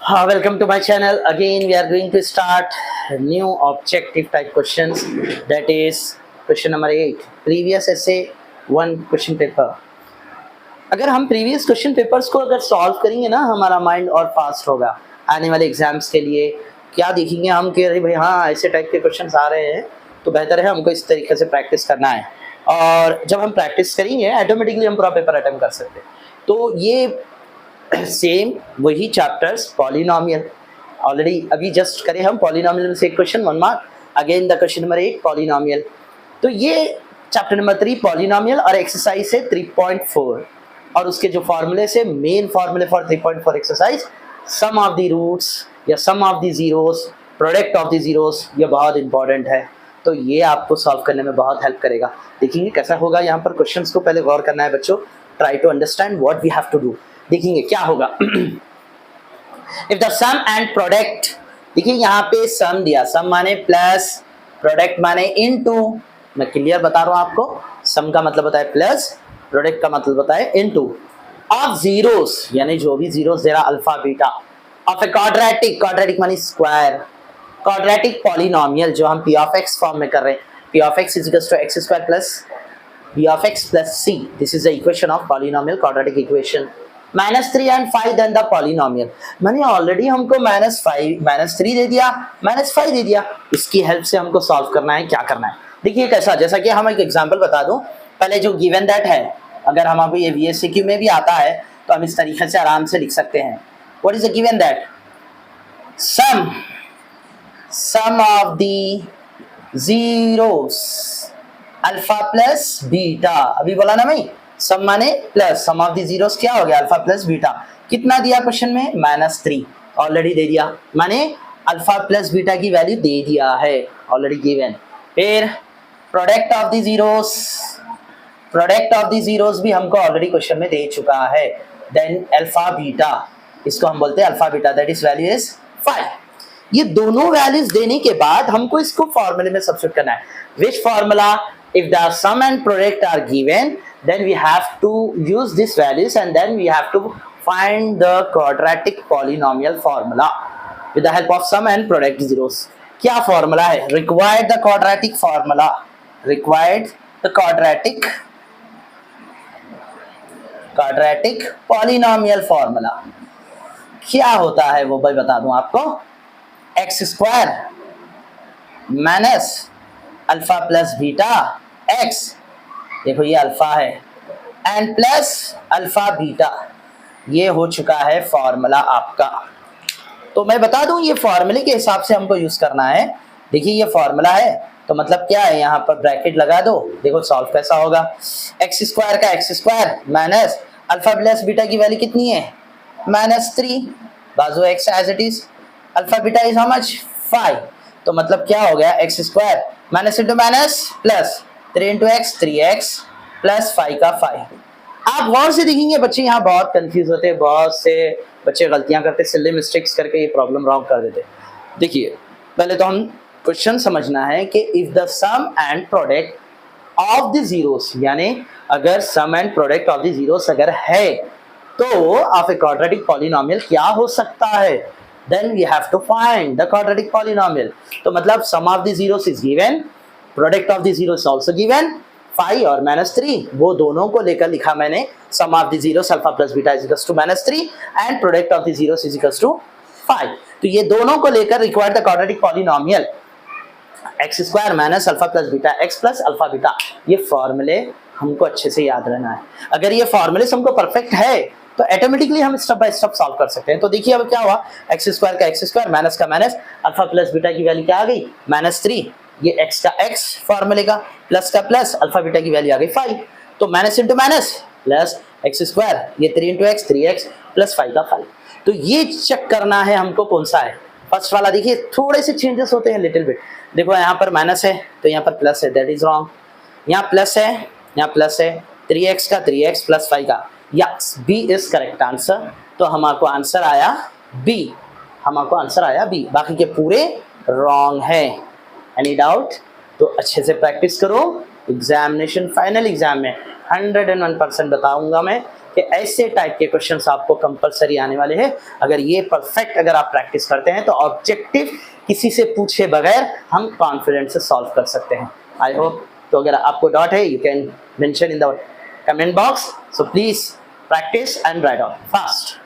Welcome to my channel. Again, we are going to start new objective type questions. That is question number 8. Previous essay, one question paper. अगर हम previous question papers को अगर solve करेंगे ना, हमारा mind और fast होगा आने वाले एग्जाम्स के लिए. क्या देखेंगे हम कि अरे भाई हाँ ऐसे टाइप के क्वेश्चंस आ रहे हैं, तो बेहतर है हमको इस तरीके से प्रैक्टिस करना है. और जब हम प्रैक्टिस करेंगे ऑटोमेटिकली हम पूरा पेपर अटेम्प्ट कर सकते हैं. तो ये सेम वही चैप्टर्स पॉलिनोमियल ऑलरेडी अभी जस्ट करें हम. पॉलिनोमियल में से एक question 1 mark. Again the question number 8 polynomial. तो ये चैप्टर नंबर 3 पॉलिनोमियल और एक्सरसाइज है 3.4 और उसके जो फॉर्मूले से मेन फॉर्मूले for 3.4 exercise sum of the roots या sum of the zeros, product of the zeros, ये बहुत इंपॉर्टेंट है. तो ये आपको सॉल्व करने में बहुत हेल्प करेगा. देखेंगे कैसा होगा. यहाँ पर क्वेश्चंस को पहले गौर करना है बच्चों. Try to understand what we have to do. देखेंगे क्या होगा. If the sum and product, देखिए यहाँ पे सम दिया, सम माने प्लस, प्रोडक्ट माने इनटू. मैं क्लियर बता रहा हूँ आपको. सम का मतलब होता है प्लस, प्रोडक्ट का मतलब होता है इनटू. ऑफ जीरोस यानी जो भी जीरोस दे रहा alpha beta. Of a quadratic, quadratic मानी स्क्वायर, क्वाड्रेटिक पॉलिनोमियल जो हम पी ऑफ एक्स फॉर्म में कर रहे हैं. P of x is equals to x square plus b of x plus c. This is the equation of polynomial quadratic equation. -3 and 5 then the polynomial. मैंने already हमको -5 -3 दे दिया, -5 दे दिया. इसकी help से हमको सॉल्व करना है. क्या करना है देखिए कैसा. जैसा कि हम एक एग्जांपल बता दूं. पहले जो गिवन दैट है, अगर हमको ये VSQ में भी आता है तो हम इस तरीके से आराम से लिख सकते हैं. What is the given that? Sum of the zeros alpha plus beta. अभी बोला ना भाई, सम माने plus, sum of the zeros क्या हो गया? Alpha plus beta. कितना दिया क्वेश्चन में? -3 ऑलरेडी दे दिया. माने अल्फा प्लस बीटा की वैल्यू दे दिया है ऑलरेडी गिवन. फिर product of the zeros, product of the zeros भी हमको ऑलरेडी क्वेश्चन में दे चुका है. देन अल्फा बीटा, इसको हम बोलते हैं alpha beta, that is value is 5. ये दोनों वैल्यूज देने के बाद हमको इसको फॉर्मूले में सब्स्टिट्यूट करना है. Which formula? If the sum and product are given, then we have to use these values and then we have to find the quadratic polynomial formula with the help of sum and product zeros. क्या formula है? Required the quadratic formula. Required the quadratic polynomial formula. क्या होता है वो भाई बता दूं आपको. x square minus alpha plus beta x, देखो ये अल्फा है, एंड प्लस अल्फा बीटा. ये हो चुका है फॉर्मूला आपका. तो मैं बता दूं ये फॉर्मूले के हिसाब से हमको यूज करना है. देखिए ये फॉर्मूला है तो मतलब क्या है, यहाँ पर ब्रैकेट लगा दो. देखो सॉल्व कैसा होगा. एक्स स्क्वायर का x square minus alpha plus beta की वैल्यू कितनी है? -3. बाजू x as it is. Alpha beta is how much? 5. तो मतलब क्या हो गया? X square minus into minus plus 3 into x 3x plus 5 का 5. आप गौर से देखेंगे बच्चे यहाँ बहुत कंफ्यूज होते हैं. बहुत से बच्चे गलतियां करते, सिल्ली मिस्टेक्स करके ये प्रॉब्लम रॉन्ग कर देते. देखिए पहले तो हम क्वेश्चन समझना है कि if the sum and product of the zeros, यानी अगर sum and product of the zeros अगर है तो ऑफ ए क्वाड्रेटिक पॉलिनोमियल क्या हो सकता है. then we have to find the quadratic polynomial. तो मतलब sum of the zeros is given, product of the zero is also given 5 और -3. वो दोनों को लेकर लिखा मैंने. Sum of the zeros alpha plus beta is equals to -3 and product of the zeros is equals to 5. तो ये दोनों को लेकर required the quadratic polynomial x square minus alpha plus beta x plus alpha beta. ये फॉर्मूले हमको अच्छे से याद रहना है. अगर ये फॉर्मूले हमको परफेक्ट है तो ऑटोमेटिकली हम स्टेप बाय स्टेप सॉल्व कर सकते हैं. तो देखिए अब क्या हुआ. एक्स स्क्वायर का एक्स स्क्वायर माइनस का माइनस, अल्फा प्लस बीटा की वैल्यू क्या आ गई? -3. ये x का x फॉर्मूले का, प्लस का प्लस, अल्फा बीटा की वैल्यू आ गई 5. तो minus into minus plus x square, ये 3 इंटू एक्स 3x प्लस 5 का 5. तो ये चेक करना है हमको कौन सा है. फर्स्ट वाला देखिए थोड़े से चेंजेस होते हैं लिटिल बिट. देखो यहाँ पर माइनस है तो यहाँ पर प्लस है, दैट इज रॉन्ग. यहाँ प्लस है, यहाँ प्लस है. 3x का 3x प्लस 5 का, yes B is correct answer. तो हमारे आंसर आया बी, हमारे आंसर आया बी. बाकी के पूरे रॉन्ग है. Any doubt? तो अच्छे से प्रैक्टिस करो. एग्जामिनेशन फाइनल एग्जाम में 101% बताऊंगा मैं कि ऐसे टाइप के क्वेश्चंस आपको कंपलसरी आने वाले हैं। अगर ये परफेक्ट अगर आप प्रैक्टिस करते हैं तो ऑब्जेक्टिव किसी से पूछे बगैर हम कॉन्फिडेंस से सॉल्व कर सकते हैं। आई होप, तो अगर आपको डाउट है you can mention in the comment box, so please practice and write down fast.